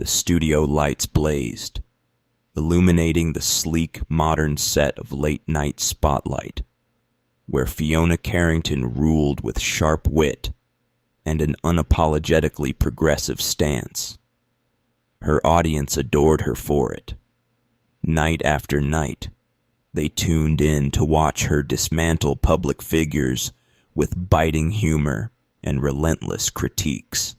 The studio lights blazed, illuminating the sleek, modern set of late-night Spotlight, where Fiona Carrington ruled with sharp wit and an unapologetically progressive stance. Her audience adored her for it. Night after night, they tuned in to watch her dismantle public figures with biting humor and relentless critiques.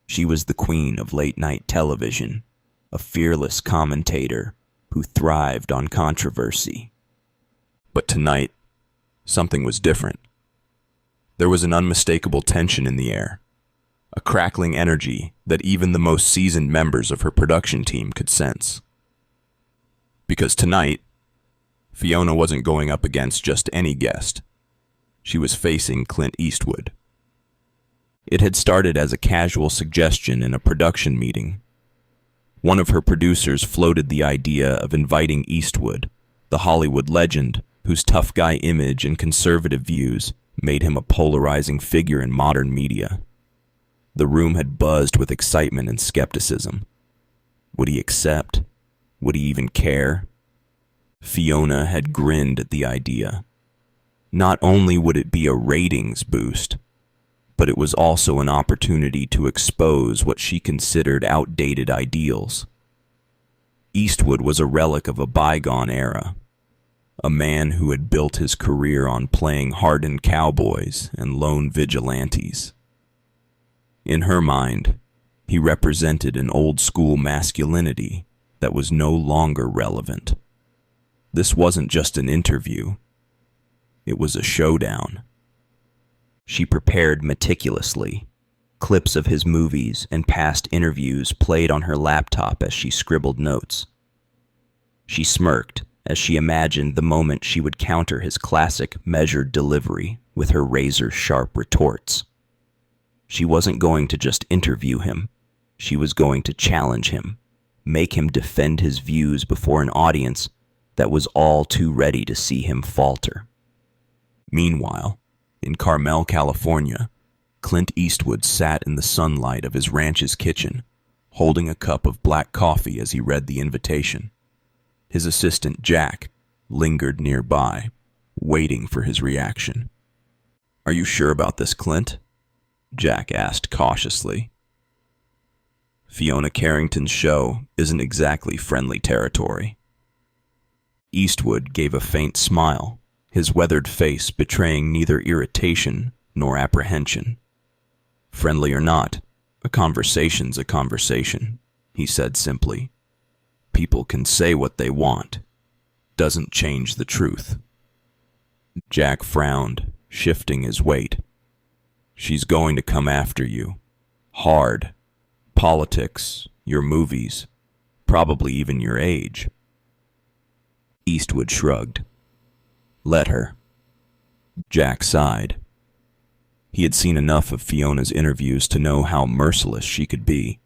She was the queen of late-night television, a fearless commentator who thrived on controversy. But tonight, something was different. There was an unmistakable tension in the air, a crackling energy that even the most seasoned members of her production team could sense. Because tonight, Fiona wasn't going up against just any guest. She was facing Clint Eastwood. It had started as a casual suggestion in a production meeting. One of her producers floated the idea of inviting Eastwood, the Hollywood legend whose tough guy image and conservative views made him a polarizing figure in modern media. The room had buzzed with excitement and skepticism. Would he accept? Would he even care? Fiona had grinned at the idea. Not only would it be a ratings boost, but it was also an opportunity to expose what she considered outdated ideals. Eastwood was a relic of a bygone era, a man who had built his career on playing hardened cowboys and lone vigilantes. In her mind, he represented an old-school masculinity that was no longer relevant. This wasn't just an interview. It was a showdown. She prepared meticulously. Clips of his movies and past interviews played on her laptop as she scribbled notes. She smirked as she imagined the moment she would counter his classic, measured delivery with her razor-sharp retorts. She wasn't going to just interview him. She was going to challenge him, make him defend his views before an audience that was all too ready to see him falter. Meanwhile, in Carmel, California, Clint Eastwood sat in the sunlight of his ranch's kitchen, holding a cup of black coffee as he read the invitation. His assistant, Jack, lingered nearby, waiting for his reaction. "Are you sure about this, Clint?" Jack asked cautiously. Fiona Carrington's show isn't exactly friendly territory. Eastwood gave a faint smile, his weathered face betraying neither irritation nor apprehension. "Friendly or not, a conversation's a conversation," he said simply. "People can say what they want. Doesn't change the truth." Jack frowned, shifting his weight. "She's going to come after you. Hard. Politics, your movies, probably even your age." Eastwood shrugged. "Let her." Jack sighed. He had seen enough of Fiona's interviews to know how merciless she could be.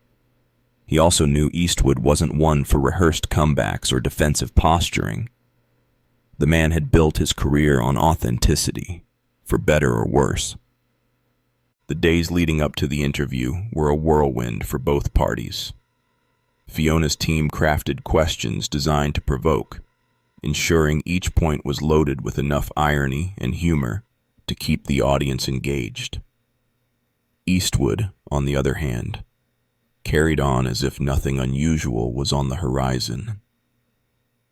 He also knew Eastwood wasn't one for rehearsed comebacks or defensive posturing. The man had built his career on authenticity, for better or worse. The days leading up to the interview were a whirlwind for both parties. Fiona's team crafted questions designed to provoke, ensuring each point was loaded with enough irony and humor to keep the audience engaged. Eastwood, on the other hand, carried on as if nothing unusual was on the horizon.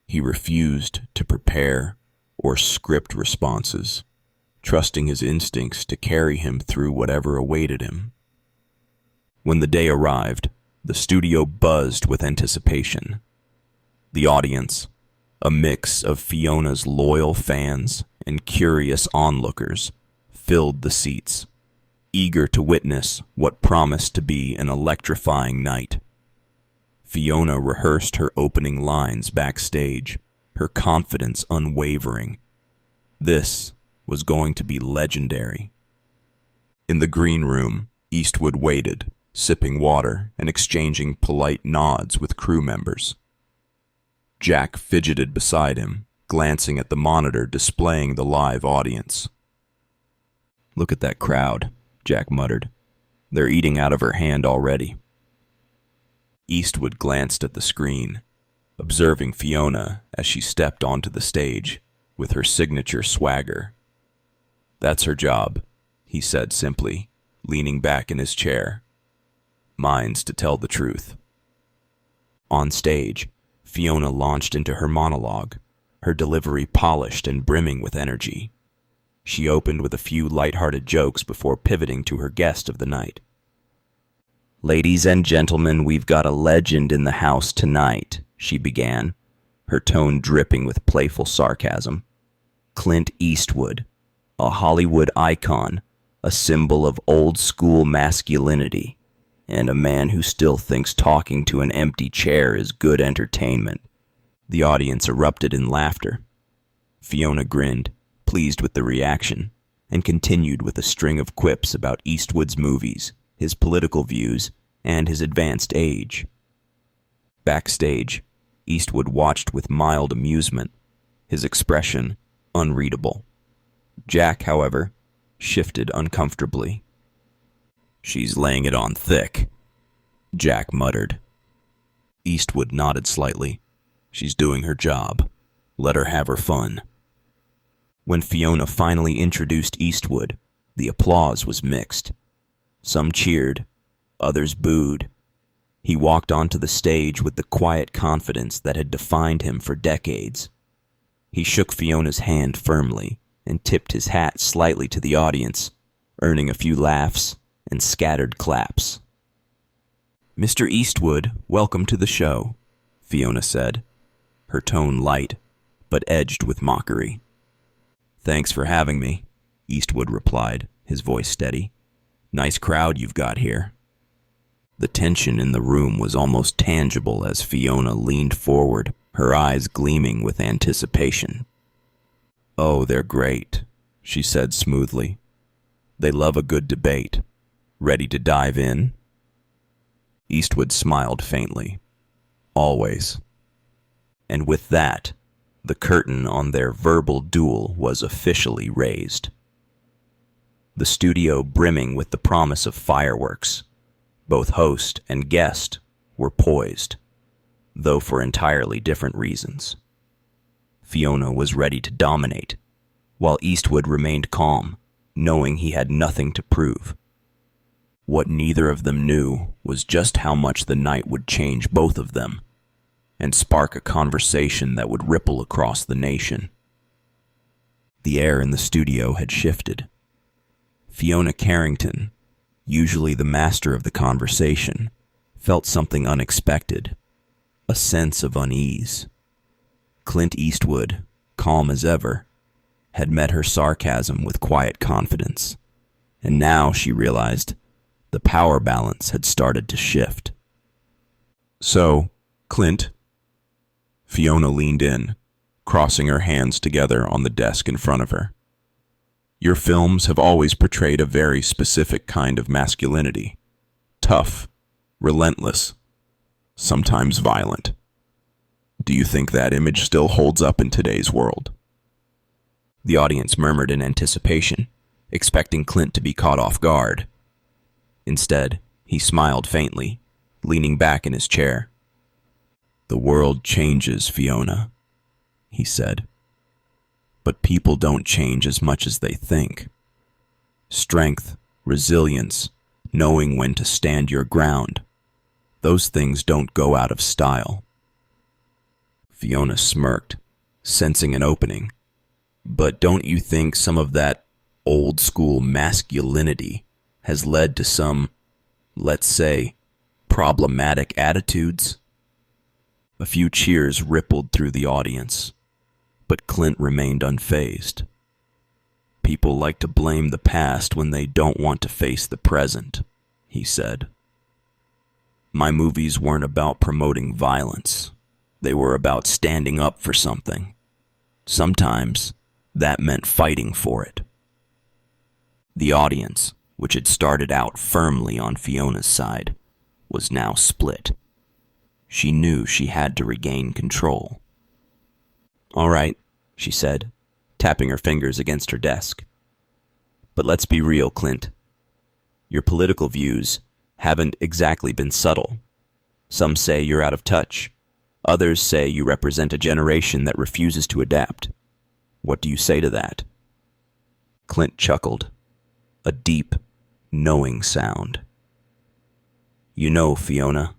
He refused to prepare or script responses, trusting his instincts to carry him through whatever awaited him. When the day arrived, the studio buzzed with anticipation. The audience, a mix of Fiona's loyal fans and curious onlookers, filled the seats, eager to witness what promised to be an electrifying night. Fiona rehearsed her opening lines backstage, her confidence unwavering. This was going to be legendary. In the green room, Eastwood waited, sipping water and exchanging polite nods with crew members. Jack fidgeted beside him, glancing at the monitor displaying the live audience. "Look at that crowd," Jack muttered. "They're eating out of her hand already." Eastwood glanced at the screen, observing Fiona as she stepped onto the stage with her signature swagger. "That's her job," he said simply, leaning back in his chair. "Mine's to tell the truth." On stage, Fiona launched into her monologue, her delivery polished and brimming with energy. She opened with a few light-hearted jokes before pivoting to her guest of the night. "Ladies and gentlemen, we've got a legend in the house tonight," she began, her tone dripping with playful sarcasm. "Clint Eastwood, a Hollywood icon, a symbol of old-school masculinity, and a man who still thinks talking to an empty chair is good entertainment." The audience erupted in laughter. Fiona grinned, pleased with the reaction, and continued with a string of quips about Eastwood's movies, his political views, and his advanced age. Backstage, Eastwood watched with mild amusement, his expression unreadable. Jack, however, shifted uncomfortably. "She's laying it on thick," Jack muttered. Eastwood nodded slightly. "She's doing her job. Let her have her fun." When Fiona finally introduced Eastwood, the applause was mixed. Some cheered, others booed. He walked onto the stage with the quiet confidence that had defined him for decades. He shook Fiona's hand firmly and tipped his hat slightly to the audience, earning a few laughs and scattered claps. "Mr. Eastwood, welcome to the show," Fiona said, her tone light, but edged with mockery. "Thanks for having me," Eastwood replied, his voice steady. "Nice crowd you've got here." The tension in the room was almost tangible as Fiona leaned forward, her eyes gleaming with anticipation. "Oh, they're great," she said smoothly. "They love a good debate. Ready to dive in?" Eastwood smiled faintly. "Always." And with that, the curtain on their verbal duel was officially raised. The studio brimming with the promise of fireworks. Both host and guest were poised, though for entirely different reasons. Fiona was ready to dominate, while Eastwood remained calm, knowing he had nothing to prove. What neither of them knew was just how much the night would change both of them, and spark a conversation that would ripple across the nation. The air in the studio had shifted. Fiona Carrington, usually the master of the conversation, felt something unexpected, a sense of unease. Clint Eastwood, calm as ever, had met her sarcasm with quiet confidence, and now she realized the power balance had started to shift. "So, Clint," Fiona leaned in, crossing her hands together on the desk in front of her. "Your films have always portrayed a very specific kind of masculinity. Tough, relentless, sometimes violent. Do you think that image still holds up in today's world?" The audience murmured in anticipation, expecting Clint to be caught off guard. Instead, he smiled faintly, leaning back in his chair. "The world changes, Fiona," he said. "But people don't change as much as they think. Strength, resilience, knowing when to stand your ground, those things don't go out of style." Fiona smirked, sensing an opening. "But don't you think some of that old-school masculinity has led to some, let's say, problematic attitudes?" A few cheers rippled through the audience, but Clint remained unfazed. "People like to blame the past when they don't want to face the present," he said. "My movies weren't about promoting violence. They were about standing up for something. Sometimes that meant fighting for it." The audience, which had started out firmly on Fiona's side, was now split. She knew she had to regain control. "All right," she said, tapping her fingers against her desk. "But let's be real, Clint. Your political views haven't exactly been subtle. Some say you're out of touch. Others say you represent a generation that refuses to adapt. What do you say to that? Clint chuckled, a deep, knowing sound. You know, Fiona,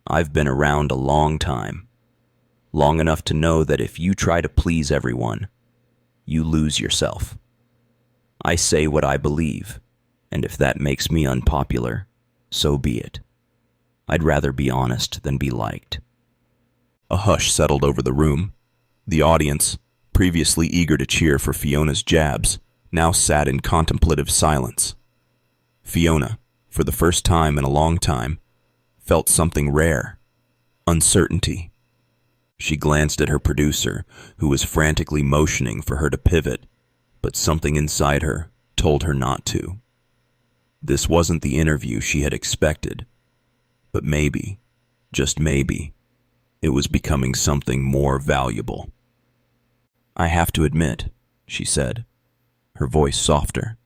I've been around a long time, long enough to know that if you try to please everyone, you lose yourself. I say what I believe, and if that makes me unpopular, so be it. I'd rather be honest than be liked. A hush settled over the room. The audience, previously eager to cheer for Fiona's jabs, now sat in contemplative silence. Fiona, for the first time in a long time, felt something rare: uncertainty. She glanced at her producer, who was frantically motioning for her to pivot, but something inside her told her not to. This wasn't the interview she had expected, but maybe, just maybe, it was becoming something more valuable. I have to admit, she said, her voice softer,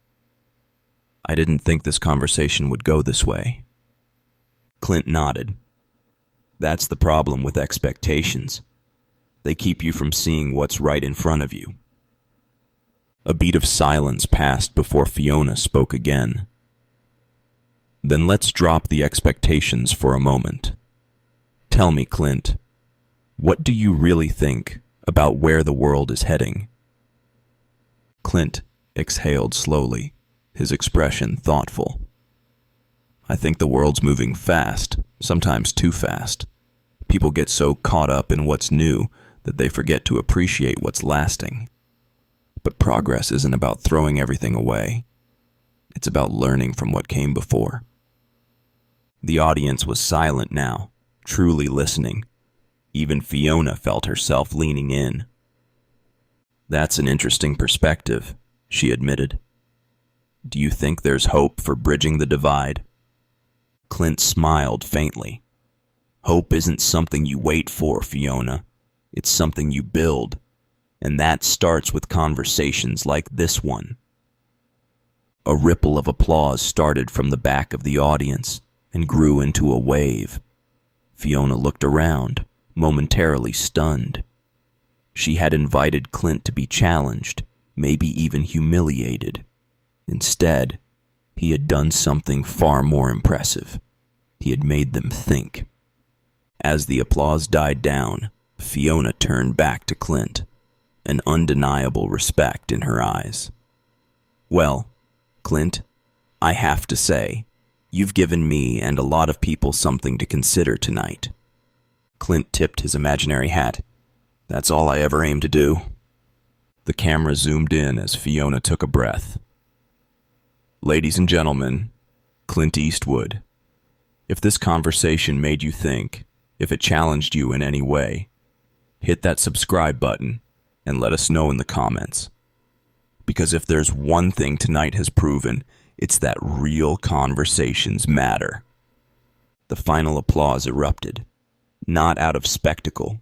I didn't think this conversation would go this way. Clint nodded. That's the problem with expectations. They keep you from seeing what's right in front of you. A beat of silence passed before Fiona spoke again. Then let's drop the expectations for a moment. Tell me, Clint, what do you really think about where the world is heading? Clint exhaled slowly, his expression thoughtful. I think the world's moving fast, sometimes too fast. People get so caught up in what's new that they forget to appreciate what's lasting. But progress isn't about throwing everything away. It's about learning from what came before. The audience was silent now, truly listening. Even Fiona felt herself leaning in. That's an interesting perspective, she admitted. Do you think there's hope for bridging the divide? Clint smiled faintly. Hope isn't something you wait for, Fiona. It's something you build. And that starts with conversations like this one. A ripple of applause started from the back of the audience and grew into a wave. Fiona looked around, momentarily stunned. She had invited Clint to be challenged, maybe even humiliated. Instead, he had done something far more impressive. He had made them think. As the applause died down, Fiona turned back to Clint, an undeniable respect in her eyes. Well, Clint, I have to say, you've given me and a lot of people something to consider tonight. Clint tipped his imaginary hat. That's all I ever aimed to do. The camera zoomed in as Fiona took a breath. Ladies and gentlemen, Clint Eastwood. If this conversation made you think, if it challenged you in any way, hit that subscribe button and let us know in the comments. Because if there's one thing tonight has proven, it's that real conversations matter. The final applause erupted, not out of spectacle,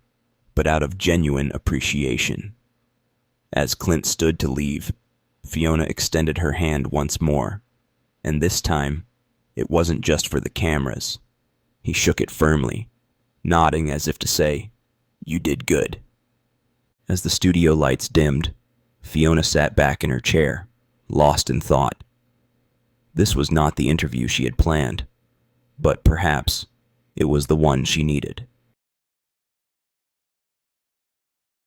but out of genuine appreciation. As Clint stood to leave, Fiona extended her hand once more, and this time, it wasn't just for the cameras. He shook it firmly, nodding as if to say, "You did good." As the studio lights dimmed, Fiona sat back in her chair, lost in thought. This was not the interview she had planned, but perhaps it was the one she needed.